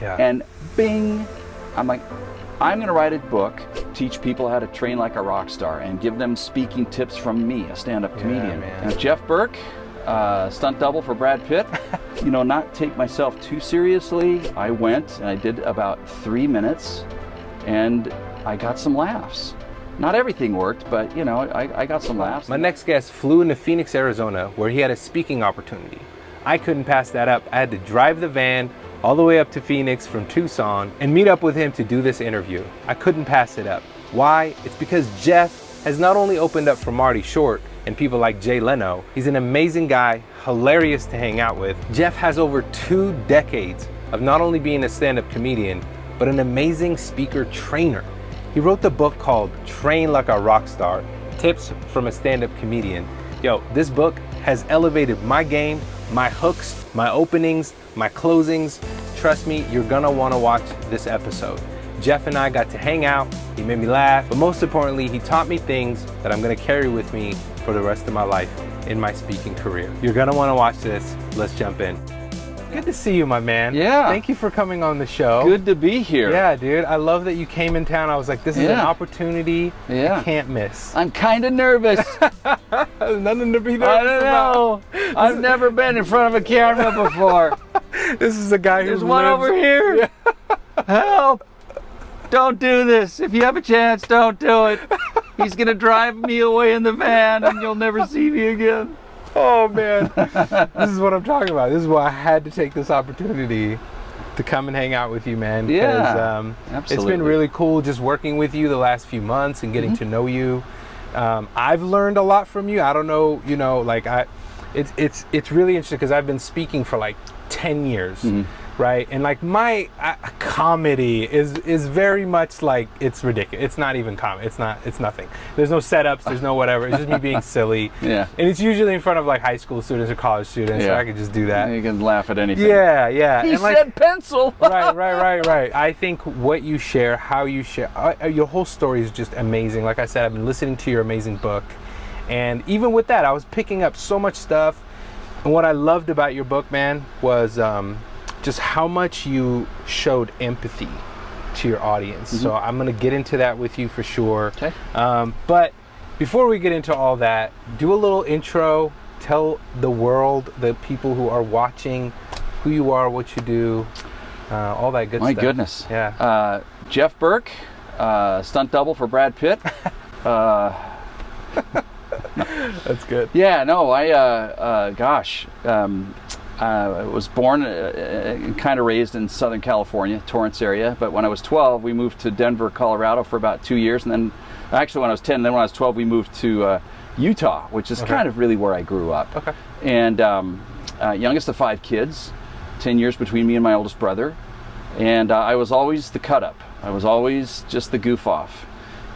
Yeah. And bing, I'm like, I'm going to write a book, teach people how to train like a rock star, and give them speaking tips from me, a stand-up comedian. Man. And Jeff Birk, stunt double for Brad Pitt. Not take myself too seriously. I went and I did about 3 minutes, and I got some laughs. Not everything worked, but I got some laughs. My next guest flew into Phoenix, Arizona, where he had a speaking opportunity. I couldn't pass that up. I had to drive the van all the way up to Phoenix from Tucson and meet up with him to do this interview. I couldn't pass it up. Why? It's because Jeff has not only opened up for Marty Short and people like Leno, he's an amazing guy, hilarious to hang out with. Jeff has over 2 decades of not only being a stand-up comedian, but an amazing speaker trainer. He wrote the book called Train Like a Rock Star, Tips from a Stand-Up Comedian. Yo, this book has elevated my game, my hooks, my openings, my closings. Trust me, you're gonna wanna watch this episode. Jeff and I got to hang out, he made me laugh, but most importantly, he taught me things that I'm gonna carry with me for the rest of my life in my speaking career. You're gonna wanna watch this. Let's jump in. Good to see you, my man. Yeah. Thank you for coming on the show. Good to be here. Yeah, dude. I love that you came in town. I was like, this is an opportunity I can't miss. I'm kind of nervous. Nothing to be nervous I don't know. about. I've never been in front of a camera before. This is a guy who There's one over here. Yeah. Help. Don't do this. If you have a chance, don't do it. He's going to drive me away in the van and you'll never see me again. Oh man, this is what I'm talking about. This is why I had to take this opportunity to come and hang out with you, man. Yeah, absolutely. It's been really cool just working with you the last few months and getting to know you. I've learned a lot from you. I don't know, it's really interesting because I've been speaking for like 10 years. Right, and like my comedy is very much like, it's ridiculous. It's not even comedy. It's nothing. There's no setups. There's no whatever. It's just me being silly. Yeah. And it's usually in front of like high school students or college students. So I could just do that. You can laugh at anything. Yeah. He and said pencil. Right. I think what you share, how you share, your whole story is just amazing. Like I said, I've been listening to your amazing book, and even with that, I was picking up so much stuff. And what I loved about your book, man, was just how much you showed empathy to your audience. So I'm gonna get into that with you for sure. Okay. But before we get into all that, do a little intro, tell the world, the people who are watching, who you are, what you do, all that good stuff. My goodness. Yeah. Jeff Birk, stunt double for Brad Pitt. That's good. Yeah, no, I was born and kind of raised in Southern California, Torrance area. But when I was 12, we moved to Denver, Colorado for about 2 years. And then actually when I was 10, then when I was 12, we moved to Utah, which is kind of really where I grew up. Okay. And youngest of 5 kids, 10 years between me and my oldest brother. And I was always the cut up. I was always just the goof off.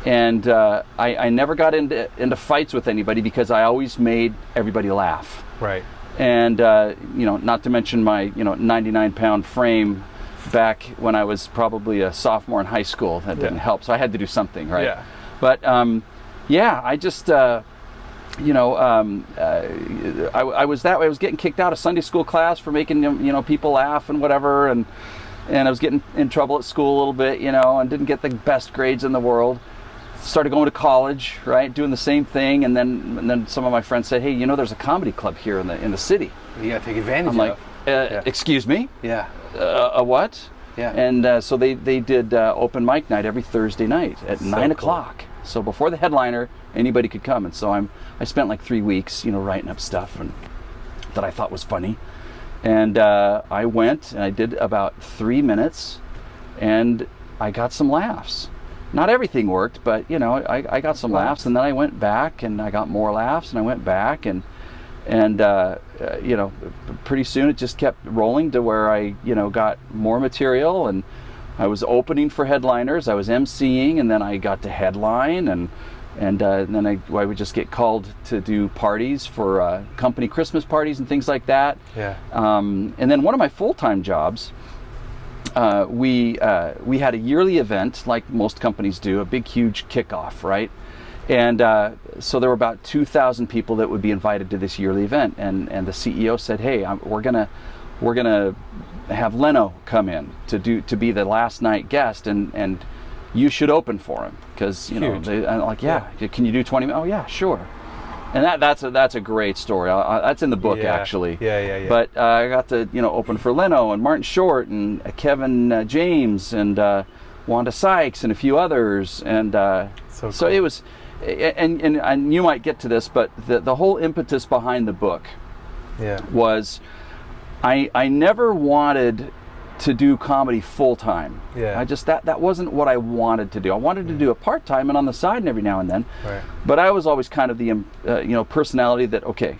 And I never got into fights with anybody because I always made everybody laugh. Right. And not to mention my 99-pound frame back when I was probably a sophomore in high school. That didn't help, so I had to do something, right? Yeah. But I just I was that way. I was getting kicked out of Sunday school class for making people laugh and whatever, and I was getting in trouble at school a little bit, and didn't get the best grades in the world. Started going to college, right, doing the same thing, and then some of my friends said, "Hey, there's a comedy club here in the city. You gotta take advantage I'm like, of. Excuse me? Yeah. A what? Yeah. And so they did open mic night every Thursday night at 9 o'clock. Cool. So before the headliner, anybody could come. And so I spent like 3 weeks, writing up stuff and that I thought was funny. And I went and I did about 3 minutes, and I got some laughs. Not everything worked, but I got some laughs, and then I went back and I got more laughs, and I went back and pretty soon it just kept rolling to where I got more material, and I was opening for headliners, I was emceeing, and then I got to headline, and then I would just get called to do parties for company Christmas parties and things like that. Yeah. And then one of my full-time jobs, we had a yearly event, like most companies do, a big, huge kickoff, right? And so there were about 2,000 people that would be invited to this yearly event. And the CEO said, "Hey, we're gonna we're gonna have Leno come in to be the last night guest, and you should open for him, because I'm like, can you do 20 minutes? Oh yeah, sure. And that's a great story. That's in the book, actually. Yeah. But I got to open for Leno and Martin Short and Kevin James and Wanda Sykes and a few others, and so cool. It was, and you might get to this, but the whole impetus behind the book was I never wanted to do comedy full time. I just that wasn't what I wanted to do. I wanted to do it part time and on the side and every now and then. Right. But I was always kind of the personality that, okay,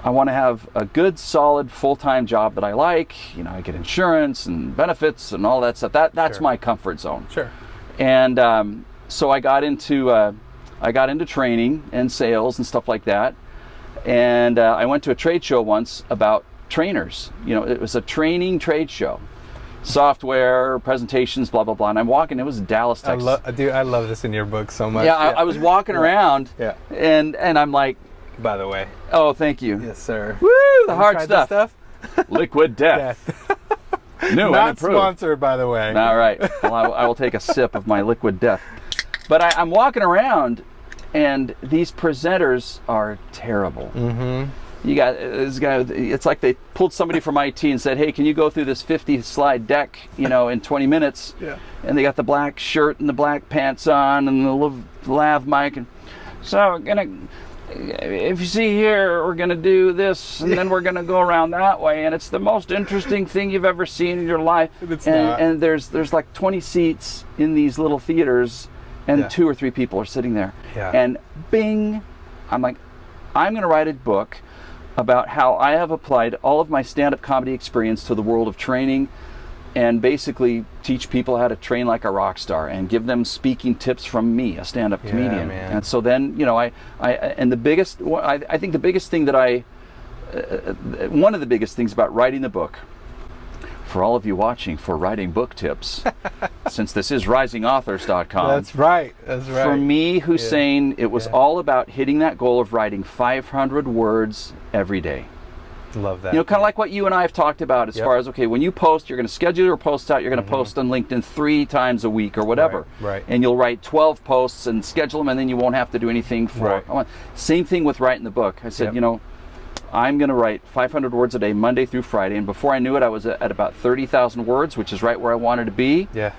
I want to have a good, solid, full-time job that I like. I get insurance and benefits and all that stuff. That's my comfort zone. Sure. And so I got into training and sales and stuff like that. And I went to a trade show once about trainers. It was a training trade show. Software, presentations, blah, blah, blah. And I'm walking, it was Dallas, Texas. I love this in your book so much. Yeah, I was walking around, and I'm like, by the way. Oh, thank you. Yes, sir. Woo, the hard stuff. Liquid Death. New Not and improved. Sponsored, by the way. All right. Well, I will take a sip of my Liquid Death. But I'm walking around, and these presenters are terrible. Mm-hmm. You got this guy, it's like they pulled somebody from IT and said, hey, can you go through this 50-slide deck, in 20 minutes? Yeah. And they got the black shirt and the black pants on and the lav mic. And so, if you see here, we're going to do this, and then we're going to go around that way, and it's the most interesting thing you've ever seen in your life. And there's like 20 seats in these little theaters, and 2 or 3 people are sitting there. Yeah. And bing, I'm like, I'm going to write a book about how I have applied all of my stand-up comedy experience to the world of training, and basically teach people how to train like a rock star and give them speaking tips from me, a stand-up comedian. Man. And so then, I think the biggest thing that one of the biggest things about writing the book, for all of you watching for writing book tips, since this is risingauthors.com. That's right. For me, Hussein, it was all about hitting that goal of writing 500 words every day. Love that. Kind of like what you and I have talked about as far as, okay, when you post, you're going to schedule your posts out, you're going to post on LinkedIn 3 times a week or whatever. Right. And you'll write 12 posts and schedule them, and then you won't have to do anything for it. Same thing with writing the book. I said, I'm going to write 500 words a day, Monday through Friday. And before I knew it, I was at about 30,000 words, which is right where I wanted to be. Yeah.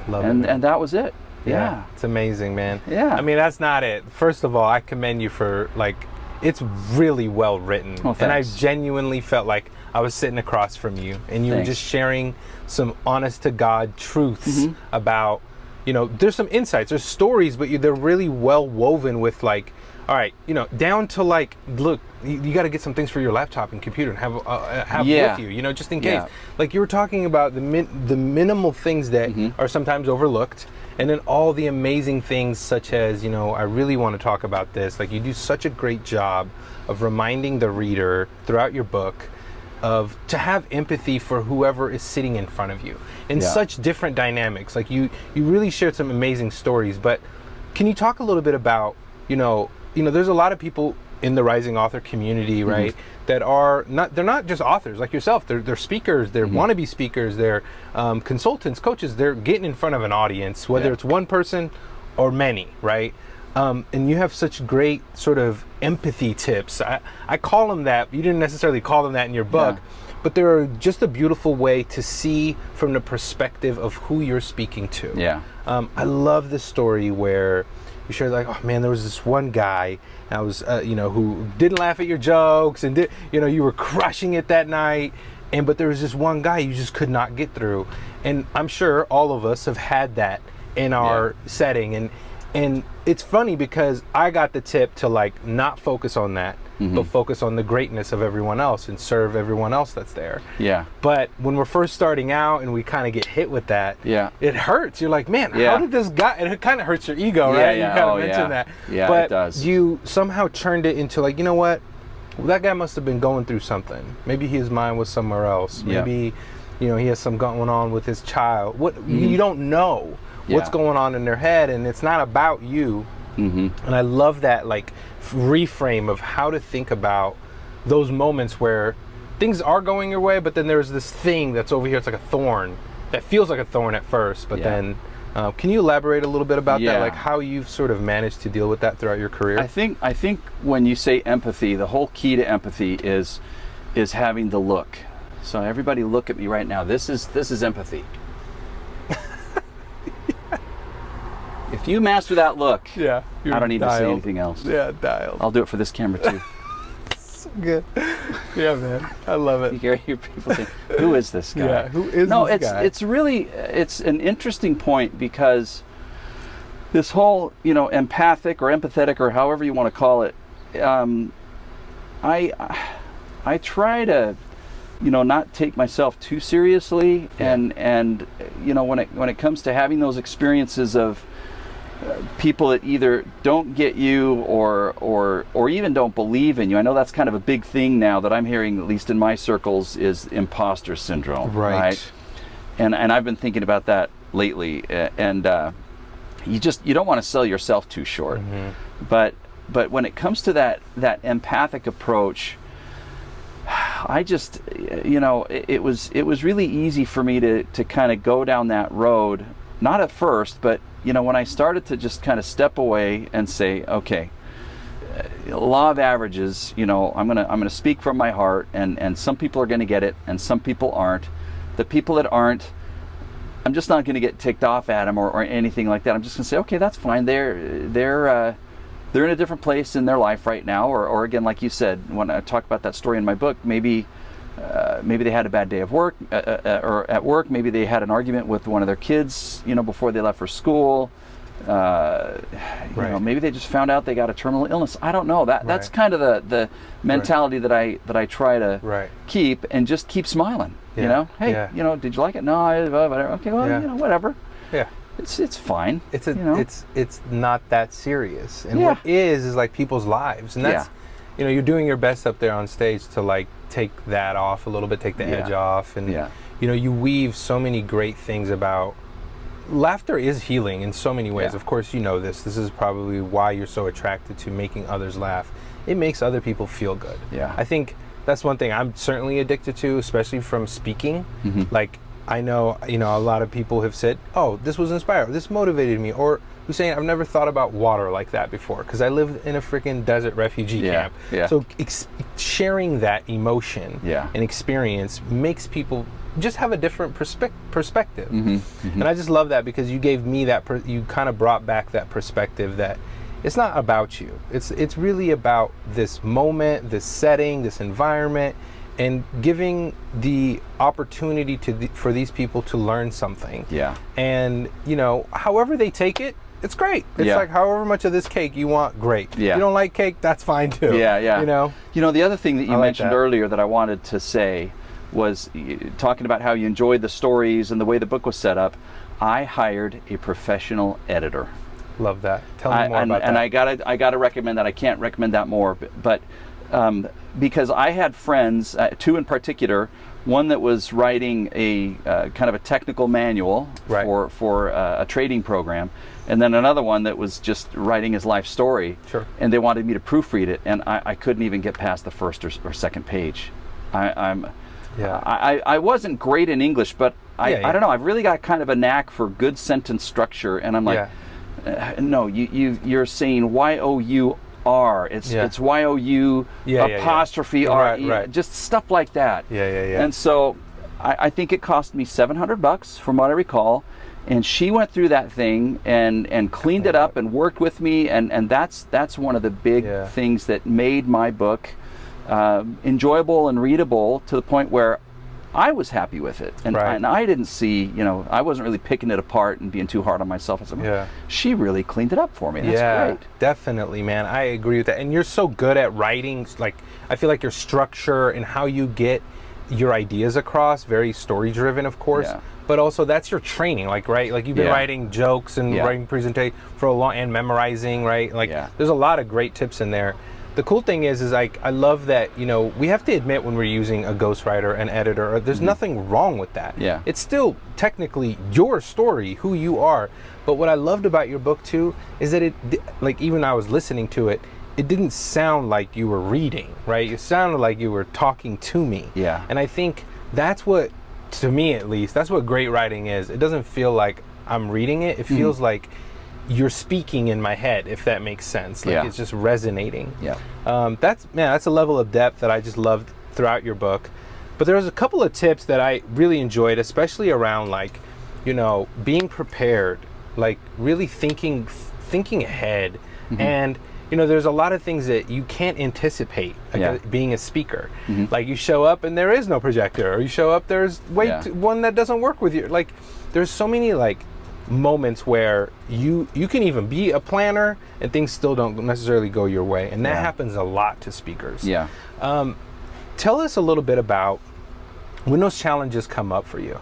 Love it. And that was it. Yeah. It's amazing, man. Yeah. I mean, that's not it. First of all, I commend you for, it's really well written. Oh, thanks. And I genuinely felt like I was sitting across from you, and you were just sharing some honest to God truths about, there's some insights, there's stories, but they're really well woven with all right, down to look, you got to get some things for your laptop and computer and have with you, just in case. Yeah. Like you were talking about the minimal things that are sometimes overlooked, and then all the amazing things such as, I really want to talk about this. Like you do such a great job of reminding the reader throughout your book to have empathy for whoever is sitting in front of you in such different dynamics. Like you really shared some amazing stories, but can you talk a little bit about, there's a lot of people in the rising author community, right, that they're not just authors like yourself, they're speakers, they're wannabe speakers, they're consultants, coaches, they're getting in front of an audience, whether it's one person or many, right? And you have such great sort of empathy tips. I call them that. You didn't necessarily call them that in your book, but they're just a beautiful way to see from the perspective of who you're speaking to. Yeah. I love the story where you shared oh man, there was this one guy, I was, who didn't laugh at your jokes, and you were crushing it that night, but there was this one guy you just could not get through, and I'm sure all of us have had that in our setting, and it's funny because I got the tip to not focus on that, but focus on the greatness of everyone else and serve everyone else that's there. Yeah. But when we're first starting out and we kind of get hit with that, it hurts. You're like, man, how did this guy? And it kind of hurts your ego, right? Yeah. You kind of mentioned that. Yeah, but it does. You somehow turned it into you know what? Well, that guy must have been going through something. Maybe his mind was somewhere else. Maybe, he has some going on with his child. You don't know what's going on in their head, and it's not about you. And I love that reframe of how to think about those moments where things are going your way, but then there's this thing that's over here. It's like a thorn that feels like a thorn at first, but then can you elaborate a little bit about that, like how you've sort of managed to deal with that throughout your career? I think when you say empathy, the whole key to empathy is having the look. So everybody look at me right now. This is empathy. If you master that look, I don't need to say anything else. Yeah, dialed. I'll do it for this camera too. So good. Yeah, man. I love it. You hear people say, who is this guy? Yeah, who is this guy? It's really, it's an interesting point, because this whole, empathic or empathetic or however you want to call it, I try to, not take myself too seriously, and when it comes to having those experiences of people that either don't get you or even don't believe in you. I know that's kind of a big thing now that I'm hearing, at least in my circles, is imposter syndrome. Right. And I've been thinking about that lately, and you don't want to sell yourself too short. But when it comes to that empathic approach, I just, it was really easy for me to kind of go down that road. Not at first, but when I started to just kind of step away and say, okay, law of averages, I'm gonna speak from my heart, and some people are gonna get it, and some people aren't. The people that aren't, I'm just not gonna get ticked off at them or anything like that. I'm just gonna say, okay, that's fine. They're in a different place in their life right now, or again, like you said, when I talk about that story in my book, maybe they had a bad day of work, or at work. Maybe they had an argument with one of their kids, before they left for school. Maybe they just found out they got a terminal illness. I don't know. That's kind of the mentality that I try to keep, and just keep smiling. Hey, did you like it? No, whatever. Okay, well, whatever. Yeah. It's fine. It's not that serious. And what is like people's lives, and that's you're doing your best up there on stage to like take that off a little bit, take the edge off, and you weave so many great things about laughter is healing in so many ways. Of course, this is probably why you're so attracted to making others laugh. It makes other people feel good. I think that's one thing I'm certainly addicted to, especially from speaking. Like, I know, a lot of people have said, oh, this was inspiring, this motivated me, or who's saying, I've never thought about water like that before, because I lived in a freaking desert refugee camp. So sharing that emotion and experience makes people just have a different perspective. And I just love that, because you gave me that, you kind of brought back that perspective that it's not about you. It's really about this moment, this setting, this environment, and giving the opportunity for these people to learn something. And, however they take it, it's great. It's like however much of this cake you want, great. If you don't like cake, that's fine too. The other thing that you mentioned earlier that I wanted to say was talking about how you enjoyed the stories and the way the book was set up. I hired a professional editor. Love that. Tell me more about that. And I gotta recommend that. I can't recommend that more, but because I had friends, two in particular, one that was writing a kind of a technical manual for a trading program, and then another one that was just writing his life story. And they wanted me to proofread it, and I couldn't even get past the first or second page. I wasn't great in English, but I don't know. I've really got kind of a knack for good sentence structure, and I'm like, no, you're saying Y-O-U-R. It's Y-O-U apostrophe R-E, just stuff like that. And so I think it cost me $700 from what I recall. And she went through that thing and cleaned it up and worked with me. And that's one of the big things that made my book enjoyable and readable to the point where I was happy with it. And I didn't see, I wasn't really picking it apart and being too hard on myself. I said, she really cleaned it up for me. That's great. Definitely, man. I agree with that. And you're so good at writing. Like, I feel like your structure and how you get your ideas across, very story driven, of course. But also that's your training, like you've been writing jokes and writing presentation for a long, and memorizing, right? Like there's a lot of great tips in there. The cool thing is like, I love that, we have to admit when we're using a ghostwriter, an editor, there's nothing wrong with that. It's still technically your story, who you are. But what I loved about your book too, is that like even I was listening to it, it didn't sound like you were reading, right? It sounded like you were talking to me. Yeah. And I think that's what, to me at least, that's what great writing is. It doesn't feel like I'm reading it. It feels like you're speaking in my head, if that makes sense. Like it's just resonating. Yeah. That's a level of depth that I just loved throughout your book. But there was a couple of tips that I really enjoyed, especially around like, you know, being prepared, like really thinking ahead. And, you know, there's a lot of things that you can't anticipate being a speaker. Like you show up and there is no projector, or you show up, there's one that doesn't work with you. Like there's so many like moments where you can even be a planner and things still don't necessarily go your way, and that happens a lot to speakers. Tell us a little bit about when those challenges come up for you.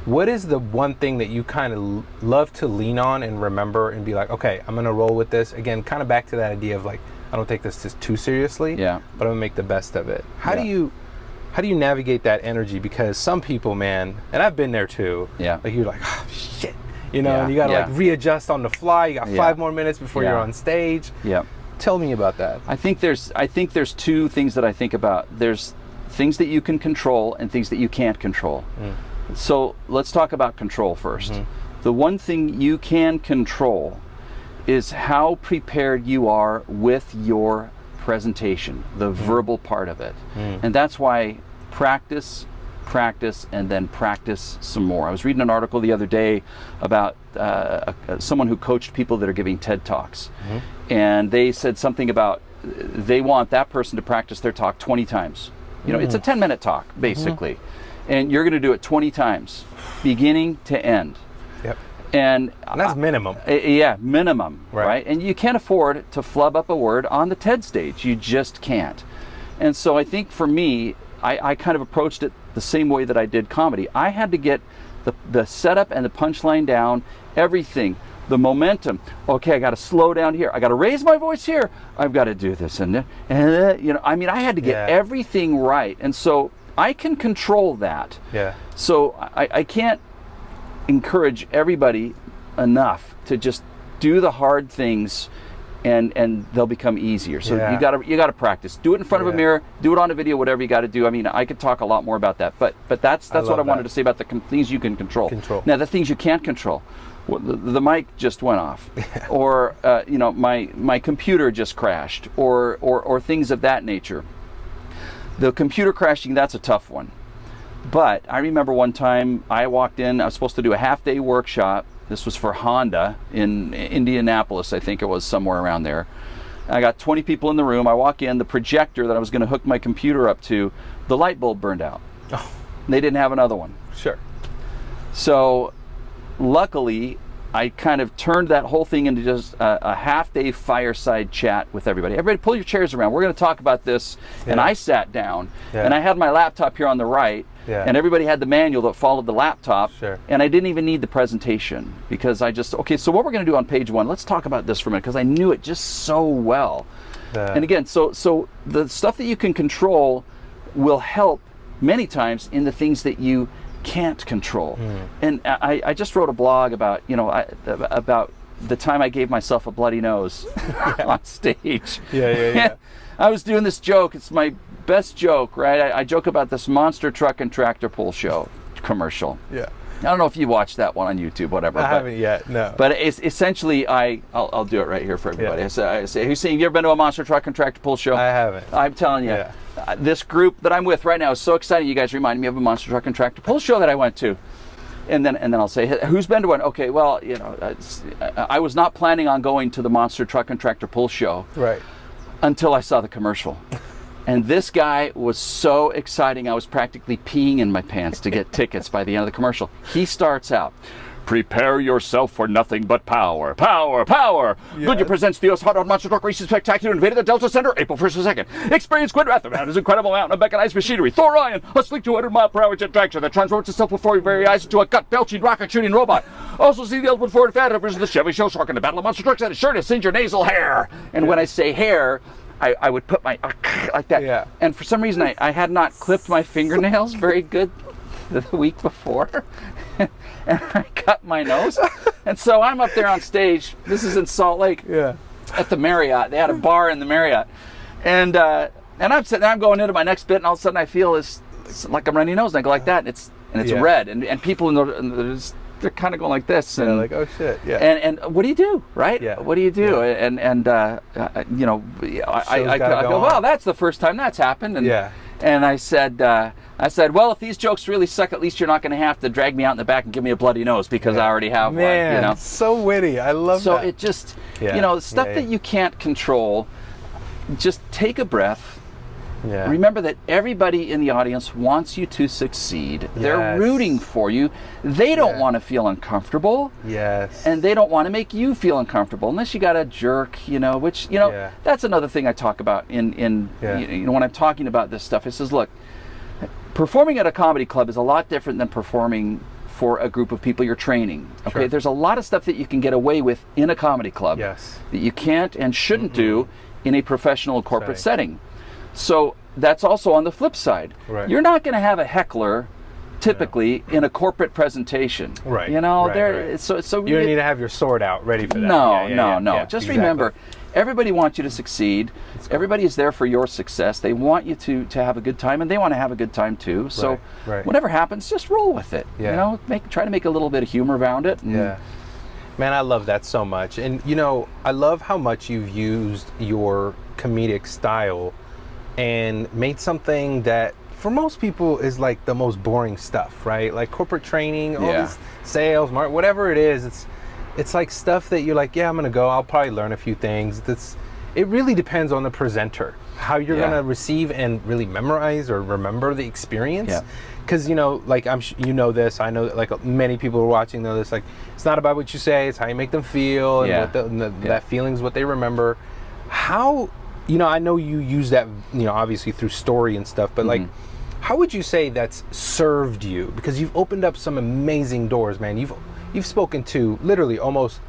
What is the one thing that you kind of love to lean on and remember and be like, okay, I'm gonna roll with this again, kind of back to that idea of like, I don't take this too seriously, but I'm gonna make the best of it. How do you navigate that energy? Because some people, man, and I've been there too, like you're like, oh shit, you know, and you gotta like readjust on the fly. You got 5 more minutes before you're on stage. Tell me about that. I think there's two things that I think about. There's things that you can control and things that you can't control. So let's talk about control first. The one thing you can control is how prepared you are with your presentation, the verbal part of it. And that's why practice, and then practice some more. I was reading an article the other day about someone who coached people that are giving TED Talks. And they said something about they want that person to practice their talk 20 times. You know, it's a 10-minute talk, basically. And you're going to do it 20 times, beginning to end. And that's minimum. Minimum, right? And you can't afford to flub up a word on the TED stage. You just can't. And so I think for me, I kind of approached it the same way that I did comedy. I had to get the setup and the punchline down, everything, the momentum. Okay, I got to slow down here. I got to raise my voice here. I've got to do this and you know, I mean, I had to get everything right. And so I can control that. So I can't encourage everybody enough to just do the hard things, and they'll become easier. So you gotta practice. Do it in front of a mirror. Do it on a video. Whatever you got to do. I mean, I could talk a lot more about that, but that's what I wanted to say about the things you can control. Now, the things you can't control. Well, the mic just went off, or you know, my computer just crashed, or things of that nature. The computer crashing, that's a tough one. But I remember one time I walked in, I was supposed to do a half-day workshop. This was for Honda in Indianapolis, I think it was, somewhere around there. I got 20 people in the room. I walk in, the projector that I was going to hook my computer up to, the light bulb burned out. They didn't have another one. So luckily, I kind of turned that whole thing into just a half-day fireside chat with everybody. Everybody pull your chairs around. We're going to talk about this. And I sat down, and I had my laptop here on the right, and everybody had the manual that followed the laptop. And I didn't even need the presentation, because I just, okay, so what we're going to do on page 1, let's talk about this for a minute, because I knew it just so well. And again, so the stuff that you can control will help many times in the things that you can't control. And I just wrote a blog about, you know, about the time I gave myself a bloody nose on stage. I was doing this joke. It's my best joke, right? I joke about this monster truck and tractor pull show commercial. I don't know if you watched that one on YouTube, whatever. I haven't yet, no. But it's essentially, I'll do it right here for everybody. I say, Hussein, you ever been to a monster truck and tractor pull show? I haven't. I'm telling you. This group that I'm with right now is so exciting. You guys remind me of a monster truck and tractor pull show that I went to. And then I'll say, who's been to one? Okay, well, you know, I was not planning on going to the monster truck and tractor pull show. Until I saw the commercial. And this guy was so exciting, I was practically peeing in my pants to get tickets by the end of the commercial. He starts out, prepare yourself for nothing but power. Power, power. Goodyear presents the U.S. Hot Rod Monster Truck Racing Spectacular invaded the Delta Center April 1st and 2nd. Experience Squid Wrath, his incredible mountain of mechanized machinery. Thor Ryan, a sleek 200-mile-per-hour jet tractor that transforms itself before your very eyes into a gut-belching, rocket-shooting robot. Also see the ultimate Ford Fat version of the Chevy Show Shark in the Battle of Monster Trucks that is sure to singe your nasal hair. And when I say hair, I would put my, like that. And for some reason, I had not clipped my fingernails very good the week before. And I cut my nose. And so I'm up there on stage. This is in Salt Lake. at the Marriott. They had a bar in the Marriott, and I'm sitting there, I'm going into my next bit, and all of a sudden I feel it's like I'm running nose, and I go like that, and it's red, and people they're kind of going like this, and like, oh shit, yeah. And what do you do, right? Yeah. What do you do? Yeah. And I go, well, that's the first time that's happened, and yeah. And I said, well, if these jokes really suck, at least you're not going to have to drag me out in the back and give me a bloody nose because I already have one. You know? So witty. I love that. So it just, stuff that you can't control, just take a breath. Yeah. Remember that everybody in the audience wants you to succeed. They're rooting for you. They don't want to feel uncomfortable. Yes. And they don't want to make you feel uncomfortable unless you got a jerk, which, that's another thing I talk about in when I'm talking about this stuff. It says, look, performing at a comedy club is a lot different than performing for a group of people you're training. Okay, Sure. There's a lot of stuff that you can get away with in a comedy club that you can't and shouldn't do in a professional corporate setting. So that's also on the flip side. Right. You're not going to have a heckler typically in a corporate presentation. Right. So you don't need to have your sword out ready for that. No. Just remember, everybody wants you to succeed. Everybody is there for your success. They want you to have a good time, and they want to have a good time too. So whatever happens, just roll with it. Yeah. Try to make a little bit of humor around it. Yeah. Man, I love that so much. And I love how much you've used your comedic style and made something that for most people is like the most boring stuff, right? Like corporate training, all this sales, marketing, whatever it is, it's like stuff that you're like, yeah, I'm gonna go, I'll probably learn a few things. It really depends on the presenter, how you're gonna receive and really memorize or remember the experience. Because like this, I know that like many people who are watching know this, like it's not about what you say, it's how you make them feel, and that feeling's what they remember. How I know you use that, obviously through story and stuff, but like, how would you say that's served you? Because you've opened up some amazing doors, man. You've spoken to literally almost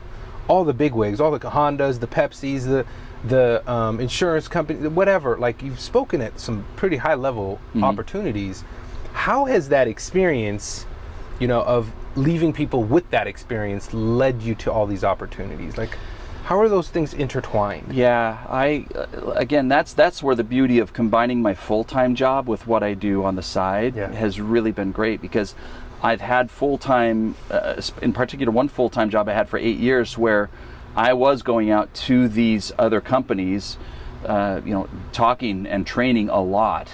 all the bigwigs, all the Hondas, the Pepsis, the insurance company, whatever. Like you've spoken at some pretty high level opportunities. How has that experience, of leaving people with that experience led you to all these opportunities? Like, how are those things intertwined? Yeah, again, that's where the beauty of combining my full-time job with what I do on the side has really been great, because I've had full-time, in particular one full-time job I had for 8 years, where I was going out to these other companies, talking and training a lot,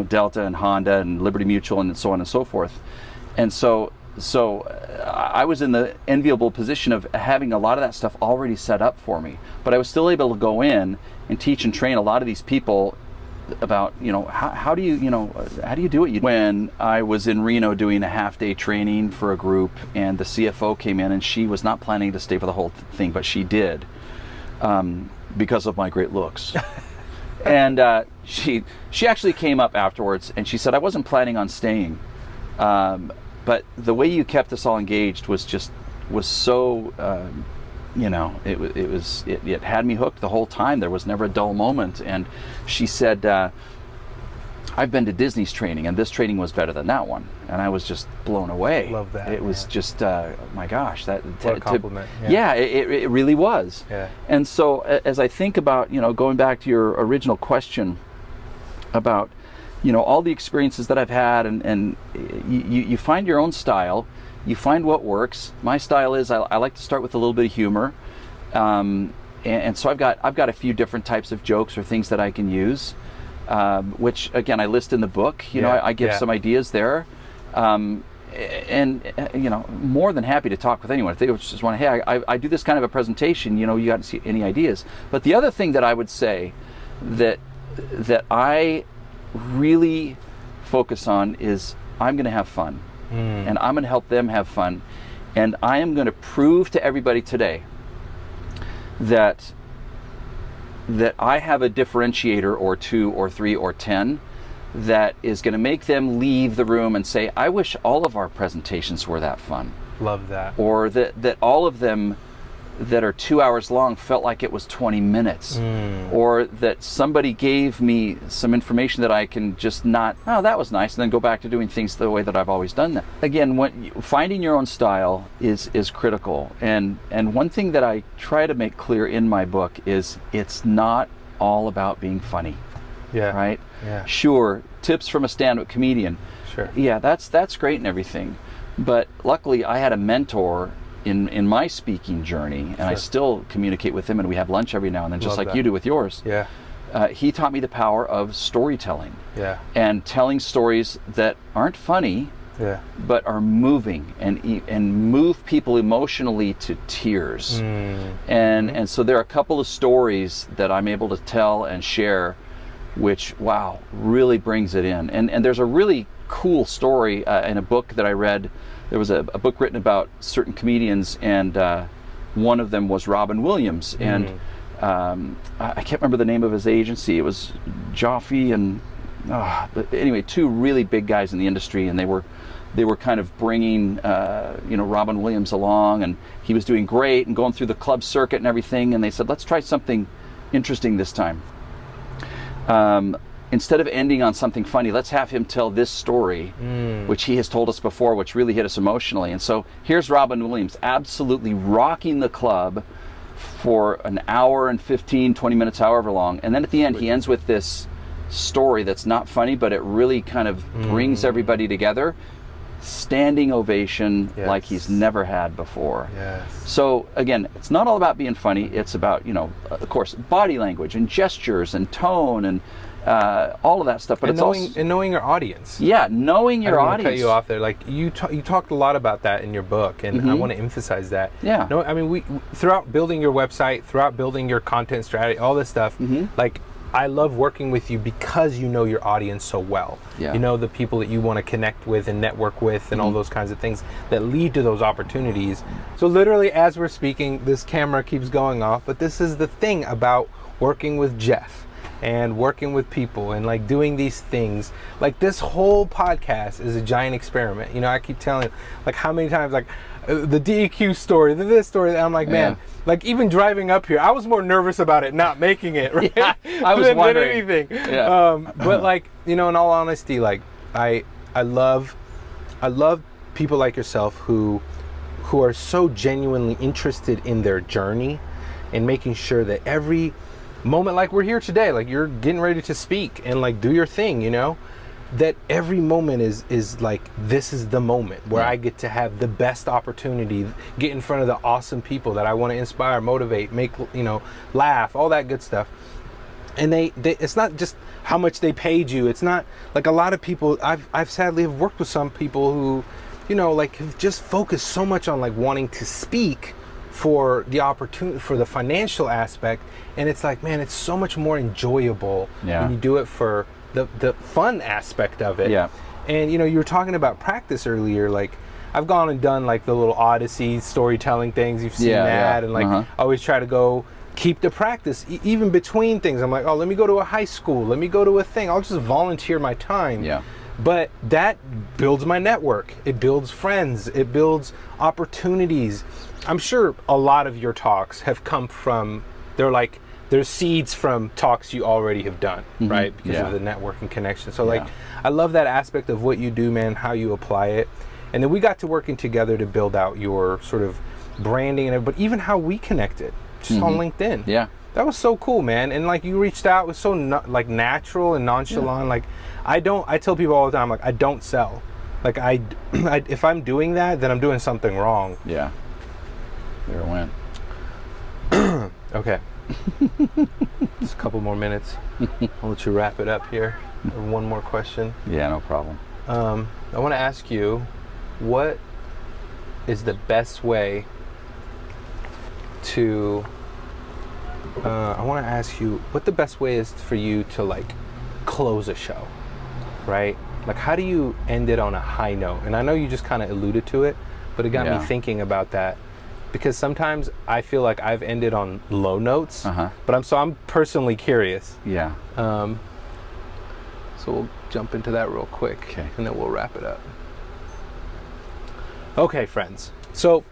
Delta and Honda and Liberty Mutual and so on and so forth. And so I was in the enviable position of having a lot of that stuff already set up for me, but I was still able to go in and teach and train a lot of these people about, how do you do it? When I was in Reno doing a half-day training for a group, and the CFO came in, and she was not planning to stay for the whole thing, but she did, because of my great looks. And she actually came up afterwards, and she said, I wasn't planning on staying. But the way you kept us all engaged was so, it had me hooked the whole time. There was never a dull moment. And she said, I've been to Disney's training, and this training was better than that one. And I was just blown away. Love that. It was just, my gosh. What a compliment. It really was. Yeah. And so as I think about, going back to your original question about, all the experiences that I've had, and you find your own style, you find what works. My style is I like to start with a little bit of humor, and so I've got a few different types of jokes or things that I can use, which again I list in the book. I give some ideas there, and more than happy to talk with anyone if they just want to. Hey, I do this kind of a presentation. You got to see any ideas. But the other thing that I would say that I really focus on is I'm going to have fun, and I'm going to help them have fun, and I am going to prove to everybody today that I have a differentiator or 2 or 3 or 10 that is going to make them leave the room and say, I wish all of our presentations were that fun. Love that. Or that all of them that are 2 hours long felt like it was 20 minutes. Or that somebody gave me some information that I can just not, oh, that was nice, and then go back to doing things the way that I've always done them. Again, finding your own style is critical. And one thing that I try to make clear in my book is it's not all about being funny. Yeah. Right? Yeah. Sure, tips from a stand-up comedian. Sure. Yeah, that's great and everything. But luckily I had a mentor in my speaking journey, and I still communicate with him, and we have lunch every now and then, just like you do with yours. Yeah. He taught me the power of storytelling. Yeah. And telling stories that aren't funny, but are moving and move people emotionally to tears. And so there are a couple of stories that I'm able to tell and share, which, wow, really brings it in. And there's a really cool story in a book that I read. There was a book written about certain comedians, and one of them was Robin Williams. And I can't remember the name of his agency. It was Jaffe and, but anyway, two really big guys in the industry, and they were kind of bringing Robin Williams along, and he was doing great and going through the club circuit and everything. And they said, let's try something interesting this time. Instead of ending on something funny, let's have him tell this story, which he has told us before, which really hit us emotionally. And so here's Robin Williams absolutely rocking the club for an hour and 15, 20 minutes, however long. And then at the end, he ends with this story that's not funny, but it really kind of brings everybody together. Standing ovation like he's never had before. Yes. So again, it's not all about being funny. It's about, of course, body language and gestures and tone and all of that stuff. But knowing your audience. Yeah, knowing your audience. I don't want to cut you off there. Like you talked a lot about that in your book, and I want to emphasize that. Yeah. No, I mean, we throughout building your website, throughout building your content strategy, all this stuff. Like, I love working with you because you know your audience so well. Yeah. You know the people that you want to connect with and network with and all those kinds of things that lead to those opportunities. So literally, as we're speaking, this camera keeps going off, but this is the thing about working with Jeff and working with people and like doing these things. Like, this whole podcast is a giant experiment. I keep telling, like, how many times, like, the DEQ story, this story, I'm like, man, like, even driving up here, I was more nervous about it not making it, right? Yeah, I was wondering. Than anything. Yeah. But like, in all honesty, like, I love people like yourself who are so genuinely interested in their journey and making sure that every moment, like we're here today, like you're getting ready to speak and like do your thing, that every moment is like, this is the moment where I get to have the best opportunity, get in front of the awesome people that I want to inspire, motivate, make, laugh, all that good stuff. And they it's not just how much they paid you. It's not like a lot of people, I've sadly have worked with some people who, like, have just focused so much on like wanting to speak for the opportunity, for the financial aspect. And it's like, man, it's so much more enjoyable when you do it for the fun aspect of it. Yeah. And you were talking about practice earlier. Like, I've gone and done like the little Odyssey storytelling things. You've seen that. And like, I always try to go keep the practice even between things. I'm like, oh, let me go to a high school. Let me go to a thing. I'll just volunteer my time. Yeah. But that builds my network. It builds friends. It builds opportunities. I'm sure a lot of your talks have come from, there's seeds from talks you already have done, right? Because of the networking connection. So like, I love that aspect of what you do, man, how you apply it. And then we got to working together to build out your sort of branding and everything, but even how we connected just on LinkedIn. Yeah. That was so cool, man. And like, you reached out, it was so like natural and nonchalant. Like, I tell people all the time, like, I don't sell. Like, I if I'm doing that, then I'm doing something wrong. Yeah. There it went. Okay. Just a couple more minutes. I'll let you wrap it up here. One more question. Yeah, no problem. I want to ask you, what is the best way to I want to ask you what the best way is for you to like close a show, right? Like, how do you end it on a high note? And I know you just kind of alluded to it, but it got me thinking about that, because sometimes I feel like I've ended on low notes, but I'm personally curious. Yeah. So we'll jump into that real quick, and then we'll wrap it up. Okay, friends. So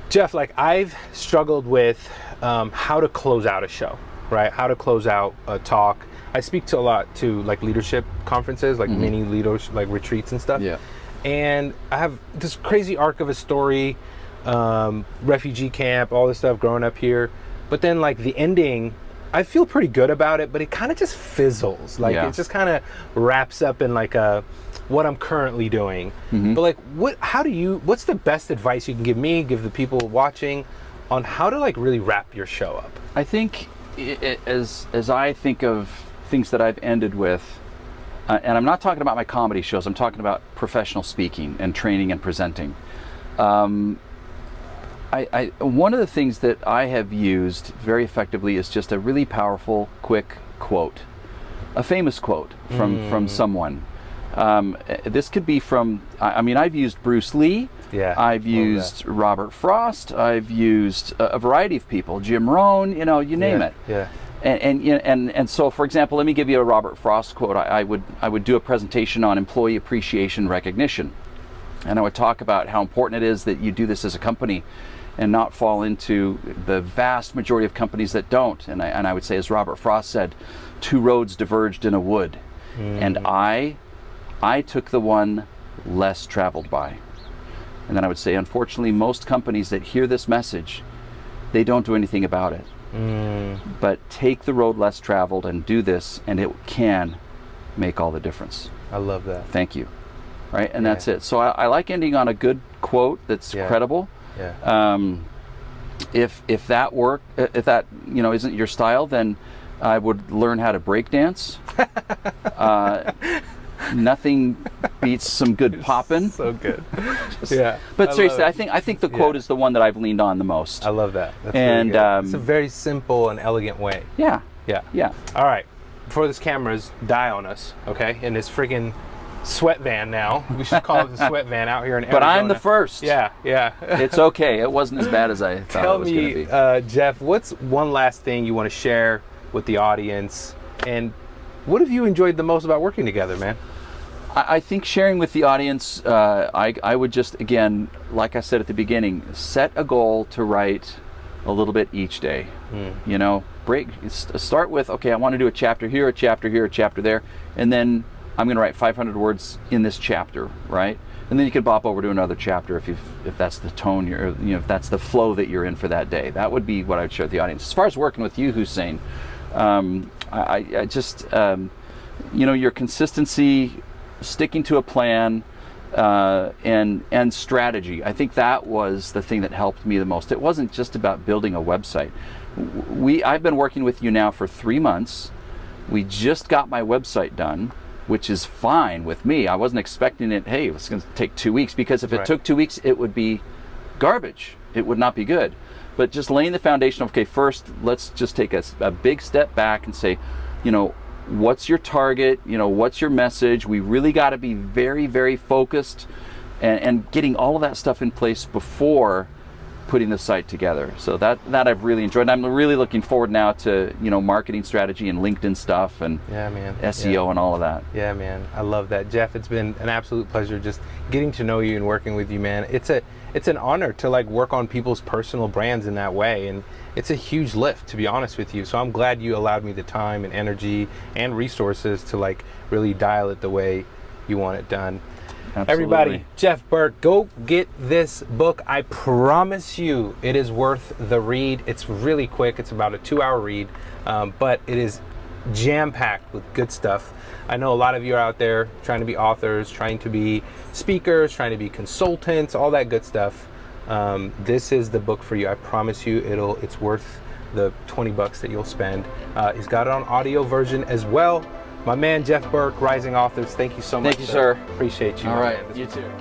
Jeff, like I've struggled with how to close out a show, right? How to close out a talk. I speak to a lot to like leadership conferences, like mini leaders, like retreats and stuff. Yeah. And I have this crazy arc of a story, refugee camp, all this stuff growing up here. But then like the ending, I feel pretty good about it, but it kind of just fizzles. Like it just kind of wraps up in like what I'm currently doing. But like, what's the best advice you can give me, give the people watching on how to like really wrap your show up? I think as I think of things that I've ended with, and I'm not talking about my comedy shows, I'm talking about professional speaking and training and presenting. One of the things that I have used very effectively is just a really powerful, quick quote, a famous quote from someone. This could be from, I mean, I've used Bruce Lee, I've used Robert Frost, I've used a variety of people, Jim Rohn, you know, you name it. And so, for example, let me give you a Robert Frost quote. I would do a presentation on employee appreciation recognition, and I would talk about how important it is that you do this as a company and not fall into the vast majority of companies that don't. And I would say, as Robert Frost said, 2 roads diverged in a wood, and I took the one less traveled by. And then I would say, unfortunately, most companies that hear this message, they don't do anything about it. But take the road less traveled and do this, and it can make all the difference. I love that. Thank you. Right, and that's it. So I like ending on a good quote that's credible. If that you know isn't your style, then I would learn how to break dance. Nothing beats some good popping. So good. But seriously, I think the quote is the one that I've leaned on the most. I love that. That's and really it's a very simple and elegant way. Yeah. All right. Before this cameras die on us, okay, in this friggin' sweat van now. We should call it the sweat van out here in Arizona. But I'm the first. Yeah. It's okay. It wasn't as bad as I thought it was going to be. Tell me, Jeff, what's one last thing you want to share with the audience? And what have you enjoyed the most about working together, man? I think sharing with the audience, I would just, again, like I said at the beginning, set a goal to write a little bit each day. You know, start with, okay, I want to do a chapter here, a chapter here, a chapter there, and then I'm going to write 500 words in this chapter, right? And then you can bop over to another chapter if that's the tone if that's the flow that you're in for that day. That would be what I would share with the audience. As far as working with you, Hussein, I just, your consistency, sticking to a plan, and strategy. I think that was the thing that helped me the most. It wasn't just about building a website. I've been working with you now for 3 months. We just got my website done, which is fine with me. I wasn't expecting it, hey, it's going to take 2 weeks, because if it took 2 weeks, it would be garbage. It would not be good. But just laying the foundation of, okay, first, let's just take a big step back and say, what's your target? What's your message? We really got to be very, very focused and getting all of that stuff in place before putting the site together. So that I've really enjoyed. And I'm really looking forward now to, marketing strategy and LinkedIn stuff and SEO and all of that. Yeah, man. I love that. Jeff, it's been an absolute pleasure just getting to know you and working with you, man. It's an honor to like work on people's personal brands in that way. And it's a huge lift, to be honest with you. So I'm glad you allowed me the time and energy and resources to like really dial it the way you want it done. Absolutely. Everybody, Jeff Birk, go get this book. I promise you it is worth the read. It's really quick. It's about a 2-hour read, but it is jam-packed with good stuff. I know a lot of you are out there trying to be authors, trying to be speakers, trying to be consultants, all that good stuff. This is the book for you. I promise you it's worth the $20 that you'll spend. He's got it on audio version as well. My man, Jeff Birk, Rising Authors, thank you so much. Thank you, sir. Appreciate you. All right, you too.